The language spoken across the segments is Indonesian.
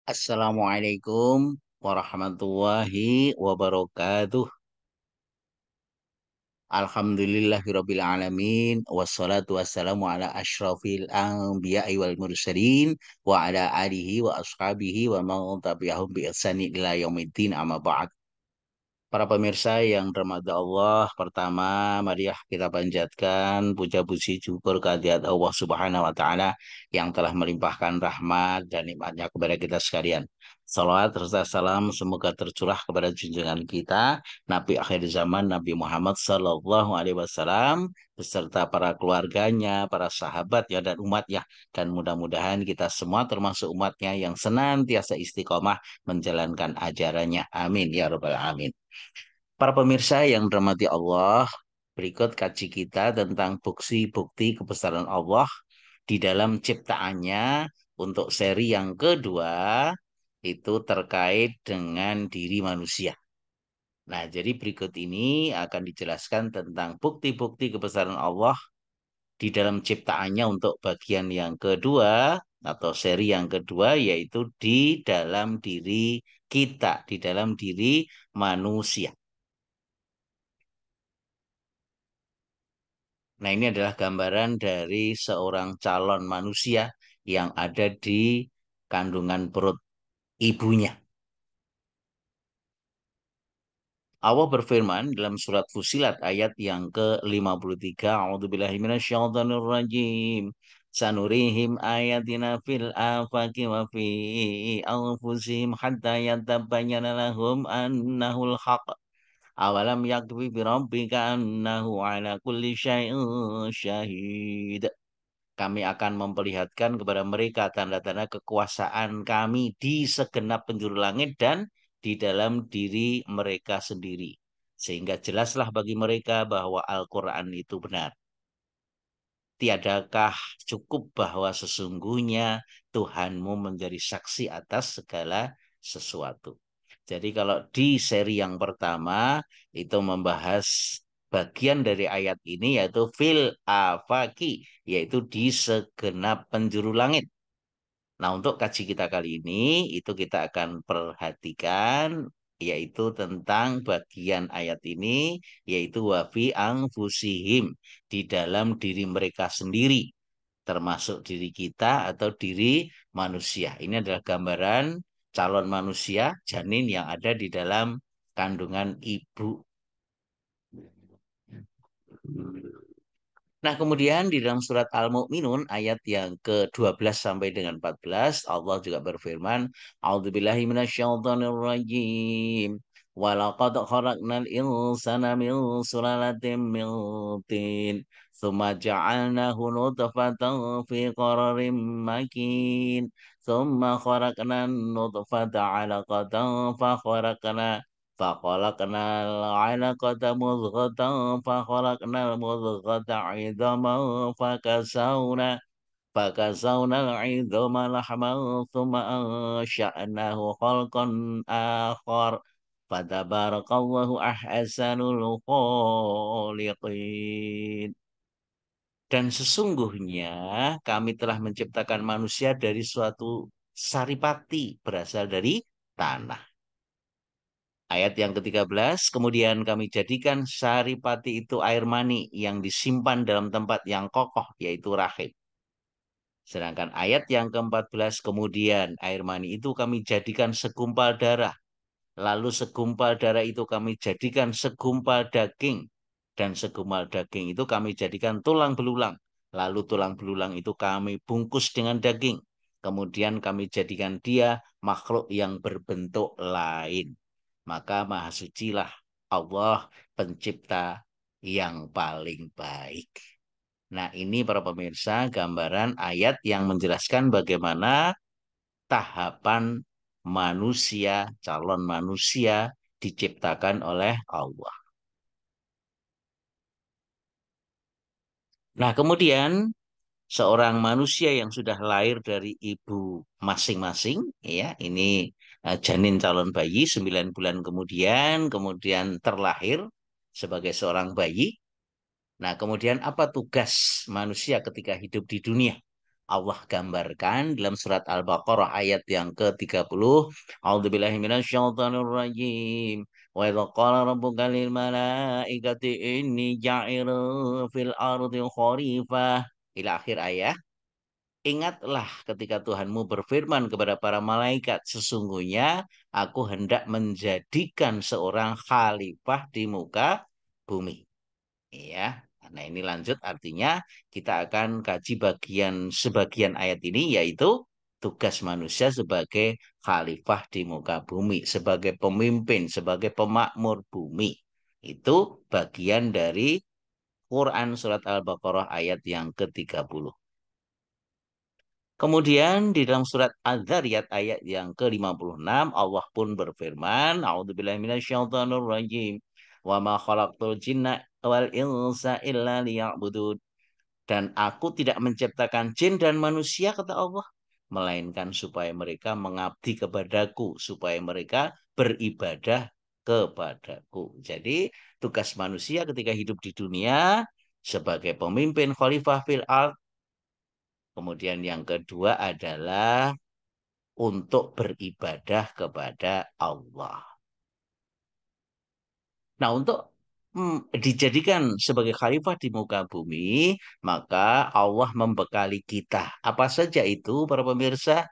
Assalamualaikum warahmatullahi wabarakatuh. Alhamdulillahirabbil alamin wassalatu wassalamu ala asyrafil anbiya'i wal mursalin wa ala alihi wa ashabihi wa man tabi'ahum bi ihsanin ila yaumiddin amma ba'd. Para pemirsa yang dirahmati Allah, pertama marilah kita panjatkan puja puji syukur kehadirat Allah Subhanahu wa taala yang telah melimpahkan rahmat dan nikmatnya kepada kita sekalian. Salawat serta salam semoga tercurah kepada junjungan kita Nabi akhir zaman Nabi Muhammad Sallallahu Alaihi Wasallam beserta para keluarganya, para sahabatnya dan umatnya, dan mudah-mudahan kita semua termasuk umatnya yang senantiasa istiqomah menjalankan ajarannya. Amin ya robbal alamin. Para pemirsa yang dirahmati Allah, berikut kaji kita tentang bukti-bukti kebesaran Allah di dalam ciptaannya untuk seri yang kedua itu terkait dengan diri manusia. Nah, jadi berikut ini akan dijelaskan tentang bukti-bukti kebesaran Allah di dalam ciptaannya untuk bagian yang kedua atau seri yang kedua yaitu di dalam diri kita, di dalam diri manusia. Nah, ini adalah gambaran dari seorang calon manusia yang ada di kandungan perut ibunya. Allah berfirman dalam surat Fusilat ayat yang ke-53, A'udzubillahi minasyaitonirrajim. Sanurihim ayatina fil afaqi wa fi anfusihim hatta yatabayyana lahum annahul haq. Awalam yakfi bi rabbika annahu ala kulli syai'in syahid. Kami akan memperlihatkan kepada mereka tanda-tanda kekuasaan kami di segenap penjuru langit dan di dalam diri mereka sendiri. Sehingga jelaslah bagi mereka bahwa Al-Quran itu benar. Tiadakah cukup bahwa sesungguhnya Tuhanmu menjadi saksi atas segala sesuatu. Jadi kalau di seri yang pertama itu membahas bagian dari ayat ini yaitu fil afaki, yaitu di segenap penjuru langit. Nah, untuk kaji kita kali ini itu kita akan perhatikan yaitu tentang bagian ayat ini yaitu wafi angfusihim, di dalam diri mereka sendiri, termasuk diri kita atau diri manusia. Ini adalah gambaran calon manusia janin yang ada di dalam kandungan ibu. Nah, kemudian di dalam surat Al-Mu'minun ayat yang ke-12 sampai dengan 14, Allah juga berfirman, A'udzubillahi minasyaitonirrajim. Walaqad khalaqnal insana min sulalatin min tin, tsumma ja'alnahu nutfatan fi qararin makin, tsumma khalaqnan nutfata 'alaqatan fa khalaqna فخلقنا العلقة مضغة فخلقنا المضغة عظاما فكسونا العظام لحما ثم أنشأناه خلقا آخر فتبارك الله أحسن الخالقين. Dan sesungguhnya kami telah menciptakan manusia dari suatu saripati berasal dari tanah. Ayat yang ke-13, kemudian kami jadikan saripati itu air mani yang disimpan dalam tempat yang kokoh, yaitu rahim. Sedangkan ayat yang ke-14, kemudian air mani itu kami jadikan segumpal darah. Lalu segumpal darah itu kami jadikan segumpal daging. Dan segumpal daging itu kami jadikan tulang belulang. Lalu tulang belulang itu kami bungkus dengan daging. Kemudian kami jadikan dia makhluk yang berbentuk lain. Maka maha sucilah Allah pencipta yang paling baik. Nah, ini para pemirsa gambaran ayat yang menjelaskan bagaimana tahapan manusia, calon manusia diciptakan oleh Allah. Nah, kemudian seorang manusia yang sudah lahir dari ibu masing-masing, ya, ini janin calon bayi 9 bulan kemudian terlahir sebagai seorang bayi. Nah, kemudian apa tugas manusia ketika hidup di dunia? Allah gambarkan dalam surat Al-Baqarah ayat yang ke-30. A'udzubillahi minasyaitonirrajim. Wa idza qala rabbuka lil malaikati inni ja'ilun fil ardi khalifah. Ila akhir ayat. Ingatlah ketika Tuhanmu berfirman kepada para malaikat, sesungguhnya aku hendak menjadikan seorang khalifah di muka bumi. Ya, nah ini lanjut artinya kita akan kaji sebagian ayat ini yaitu tugas manusia sebagai khalifah di muka bumi, sebagai pemimpin, sebagai pemakmur bumi. Itu bagian dari Quran surat Al-Baqarah ayat yang ke-30. Kemudian di dalam surat Az-Zariyat ayat yang ke-56 Allah pun berfirman, A'udzubillahi minasyaitonirrajim. Wa ma khalaqtul jinna wal insa illa liya'budun. Dan aku tidak menciptakan jin dan manusia kata Allah, melainkan supaya mereka mengabdi kepadaku, supaya mereka beribadah kepadaku. Jadi tugas manusia ketika hidup di dunia sebagai pemimpin khalifah fil ard. Kemudian yang kedua adalah untuk beribadah kepada Allah. Nah, untuk dijadikan sebagai khalifah di muka bumi, maka Allah membekali kita. Apa saja itu, para pemirsa?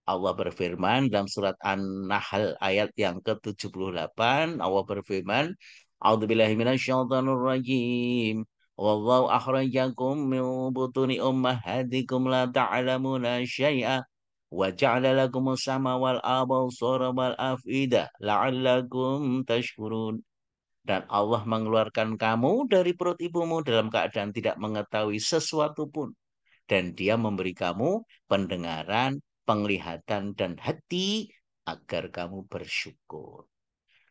Allah berfirman dalam surat An-Nahl ayat yang ke-78, Allah berfirman, A'udzubillahi minasyaitonirrajim. Wallahu akhrajakum min butuni ummahatikum la ta'lamuna syai'a wa ja'ala lakumus sama wal absara wal afida la'allakum tashkurun. Dan Allah mengeluarkan kamu dari perut ibumu dalam keadaan tidak mengetahui sesuatu pun. Dan dia memberi kamu pendengaran, penglihatan, dan hati agar kamu bersyukur.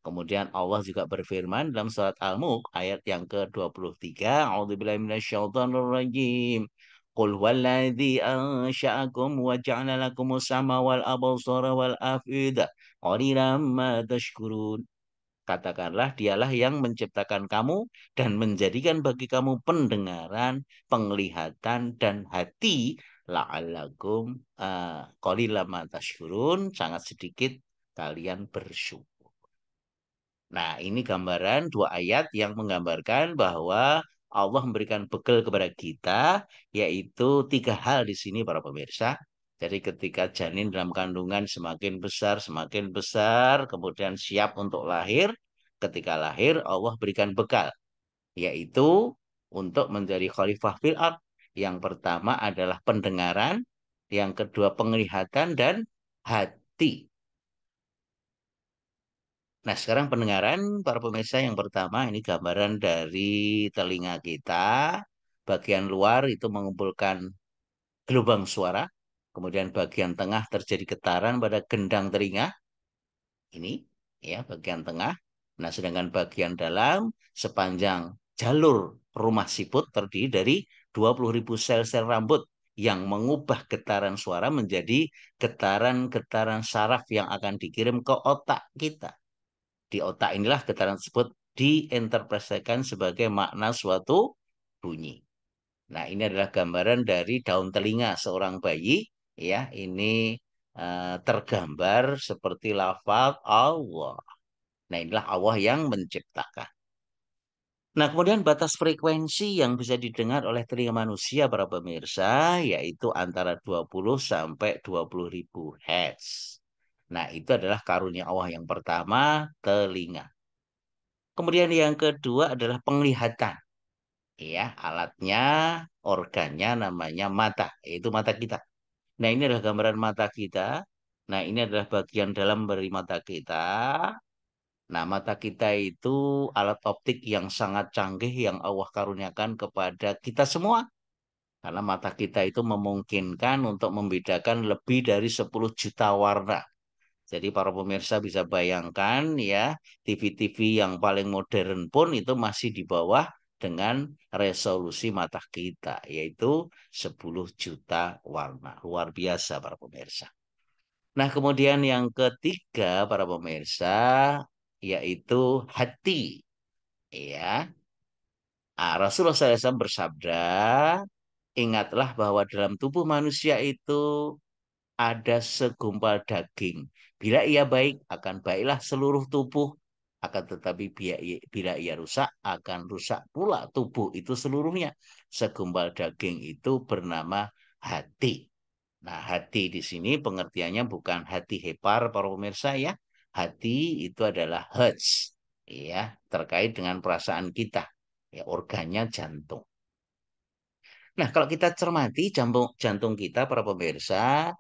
Kemudian Allah juga berfirman dalam surat Al-Mulk ayat yang ke-23. A'udzubillahi minasyaitonirrajim. Qul huwallazi ansha'akum wa ja'ala lakumus sama wal absara wal afida. Qalilan ma tashkurun. Katakanlah dialah yang menciptakan kamu dan menjadikan bagi kamu pendengaran, penglihatan, dan hati. La'allakum qalilan ma tashkurun. Sangat sedikit kalian bersyukur. Nah, ini gambaran dua ayat yang menggambarkan bahwa Allah memberikan bekal kepada kita, yaitu tiga hal di sini para pemirsa. Jadi ketika janin dalam kandungan semakin besar, kemudian siap untuk lahir. Ketika lahir, Allah berikan bekal, yaitu untuk menjadi khalifah fil ard. Yang pertama adalah pendengaran, yang kedua penglihatan, dan hati. Nah, sekarang pendengaran para pemirsa yang pertama ini gambaran dari telinga kita. Bagian luar itu mengumpulkan gelombang suara. Kemudian bagian tengah terjadi getaran pada gendang telinga. Ini ya bagian tengah. Nah, sedangkan bagian dalam sepanjang jalur rumah siput terdiri dari 20.000 sel-sel rambut yang mengubah getaran suara menjadi getaran-getaran saraf yang akan dikirim ke otak kita. Di otak inilah getaran tersebut diinterpretasikan sebagai makna suatu bunyi. Nah, ini adalah gambaran dari daun telinga seorang bayi. Ya, ini tergambar seperti lafaz Allah. Nah, inilah Allah yang menciptakan. Nah, kemudian batas frekuensi yang bisa didengar oleh telinga manusia para pemirsa yaitu antara 20 sampai 20 ribu Hz. Nah, itu adalah karunia Allah yang pertama, telinga. Kemudian yang kedua adalah penglihatan. Ya, alatnya, organnya namanya mata, yaitu mata kita. Nah, ini adalah gambaran mata kita. Nah, ini adalah bagian dalam dari mata kita. Nah, mata kita itu alat optik yang sangat canggih yang Allah karuniakan kepada kita semua. Karena mata kita itu memungkinkan untuk membedakan lebih dari 10 juta warna. Jadi para pemirsa bisa bayangkan ya, TV-TV yang paling modern pun itu masih di bawah dengan resolusi mata kita, yaitu 10 juta warna. Luar biasa para pemirsa. Nah, kemudian yang ketiga para pemirsa, yaitu hati. Ya, Rasulullah SAW bersabda, ingatlah bahwa dalam tubuh manusia itu ada segumpal daging. Bila ia baik, akan baiklah seluruh tubuh. Akan tetapi bila ia rusak, akan rusak pula tubuh itu seluruhnya. Segumpal daging itu bernama hati. Nah, hati di sini pengertiannya bukan hati hepar, para pemirsa ya. Hati itu adalah hertz, ya, terkait dengan perasaan kita, ya, organnya jantung. Nah, kalau kita cermati jantung jantung kita, para pemirsa,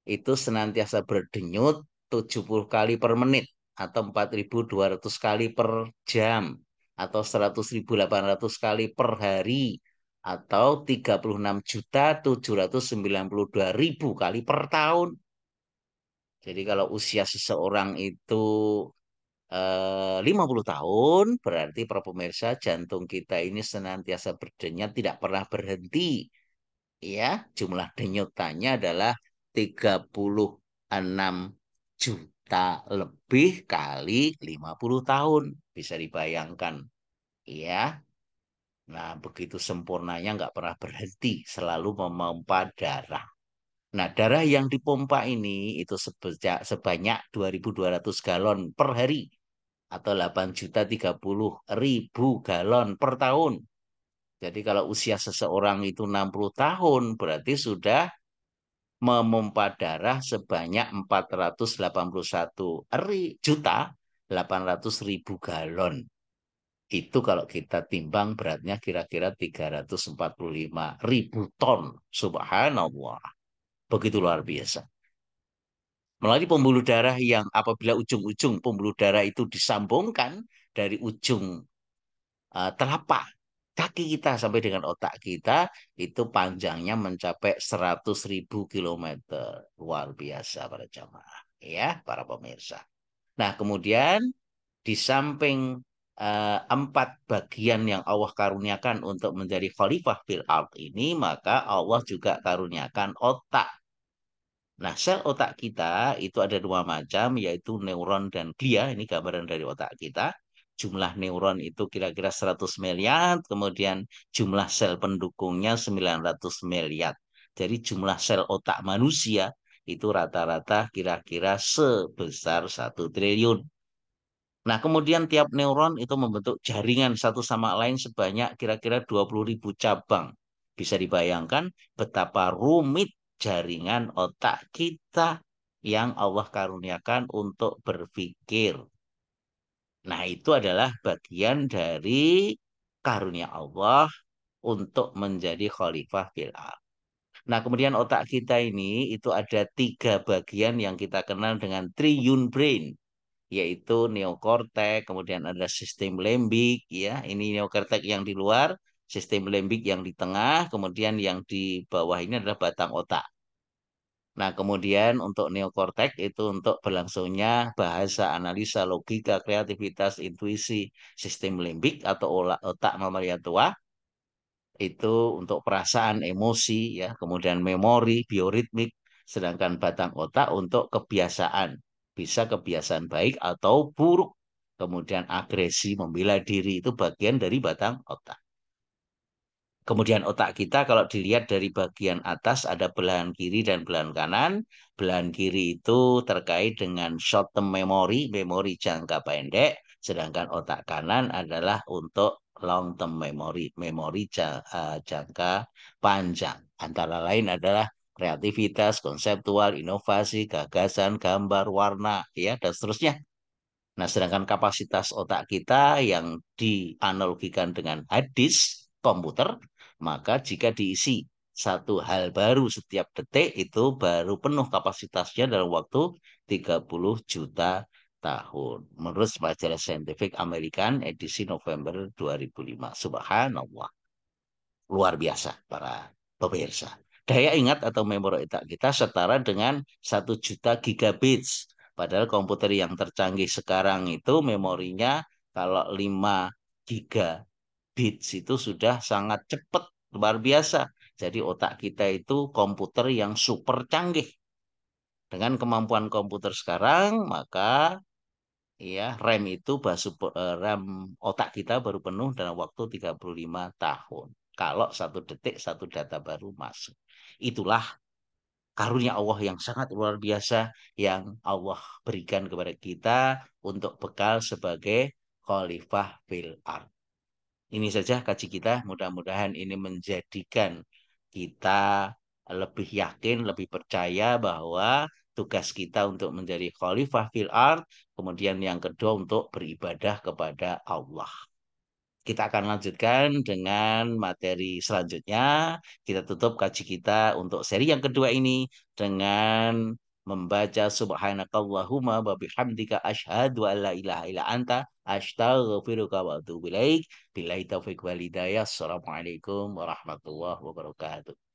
itu senantiasa berdenyut 70 kali per menit atau 4.200 kali per jam atau 100.800 kali per hari atau 36.792.000 kali per tahun. Jadi kalau usia seseorang itu 50 tahun, berarti para pemirsa jantung kita ini senantiasa berdenyut tidak pernah berhenti. Ya, jumlah denyutannya adalah 36 juta lebih kali 50 tahun. Bisa dibayangkan. Ya, nah begitu sempurnanya nggak pernah berhenti, selalu memompa darah. Nah, darah yang dipompa ini itu sebanyak 2.200 galon per hari atau 8.030.000 galon per tahun. Jadi kalau usia seseorang itu 60 tahun, berarti sudah memompa darah sebanyak 481.800.000 galon. Itu kalau kita timbang beratnya kira-kira 345.000 ton. Subhanallah. Begitu luar biasa. Melalui pembuluh darah yang apabila ujung-ujung pembuluh darah itu disambungkan dari ujung telapak kaki kita sampai dengan otak kita itu panjangnya mencapai 100.000 kilometer. Luar biasa para jamaah. Ya, para pemirsa. Nah, kemudian di samping empat bagian yang Allah karuniakan untuk menjadi khalifah fil ard ini, maka Allah juga karuniakan otak. Nah, sel otak kita itu ada dua macam, yaitu neuron dan glia. Ini gambaran dari otak kita. Jumlah neuron itu kira-kira 100 miliar, kemudian jumlah sel pendukungnya 900 miliar. Jadi jumlah sel otak manusia itu rata-rata kira-kira sebesar 1 triliun. Nah, kemudian tiap neuron itu membentuk jaringan satu sama lain sebanyak kira-kira 20.000 cabang. Bisa dibayangkan betapa rumit jaringan otak kita yang Allah karuniakan untuk berpikir. Nah, itu adalah bagian dari karunia Allah untuk menjadi khalifah fil ardh. Nah, kemudian otak kita ini itu ada tiga bagian yang kita kenal dengan triune brain, yaitu neokortek, kemudian ada sistem lembik, ya, ini neokortek yang di luar, sistem lembik yang di tengah, kemudian yang di bawah ini adalah batang otak. Nah, kemudian untuk neokortek itu untuk berlangsungnya bahasa, analisa, logika, kreativitas, intuisi, sistem limbik atau otak mamalia tua itu untuk perasaan, emosi, ya, kemudian memori, bioritmik, sedangkan batang otak untuk kebiasaan, bisa kebiasaan baik atau buruk. Kemudian agresi, membela diri itu bagian dari batang otak. Kemudian otak kita kalau dilihat dari bagian atas ada belahan kiri dan belahan kanan. Belahan kiri itu terkait dengan short term memory, memori jangka pendek. Sedangkan otak kanan adalah untuk long term memory, memori jangka panjang. Antara lain adalah kreativitas, konseptual, inovasi, gagasan, gambar, warna, ya, dan seterusnya. Nah, sedangkan kapasitas otak kita yang dianalogikan dengan hard disk komputer, maka jika diisi satu hal baru setiap detik itu baru penuh kapasitasnya dalam waktu 30 juta tahun. Menurut majalah Scientific American edisi November 2005. Subhanallah. Luar biasa para pemirsa. Daya ingat atau memori otak kita setara dengan 1 juta gigabits. Padahal komputer yang tercanggih sekarang itu memorinya kalau 5 gigabits itu sudah sangat cepat, luar biasa. Jadi otak kita itu komputer yang super canggih. Dengan kemampuan komputer sekarang, maka ya RAM itu RAM otak kita baru penuh dalam waktu 35 tahun. kalau satu detik satu data baru masuk. Itulah karunia Allah yang sangat luar biasa yang Allah berikan kepada kita untuk bekal sebagai khalifah fil ard. Ini saja kaji kita, mudah-mudahan ini menjadikan kita lebih yakin, lebih percaya bahwa tugas kita untuk menjadi khalifah fil ard, kemudian yang kedua untuk beribadah kepada Allah. Kita akan lanjutkan dengan materi selanjutnya. Kita tutup kaji kita untuk seri yang kedua ini dengan membaca subhanakallahumma wa bihamdika asyhadu an la ilaha illa anta astaghfiruka wa atubu ilaik. Billahi taufiq wal hidayah. Assalamualaikum warahmatullahi wabarakatuh.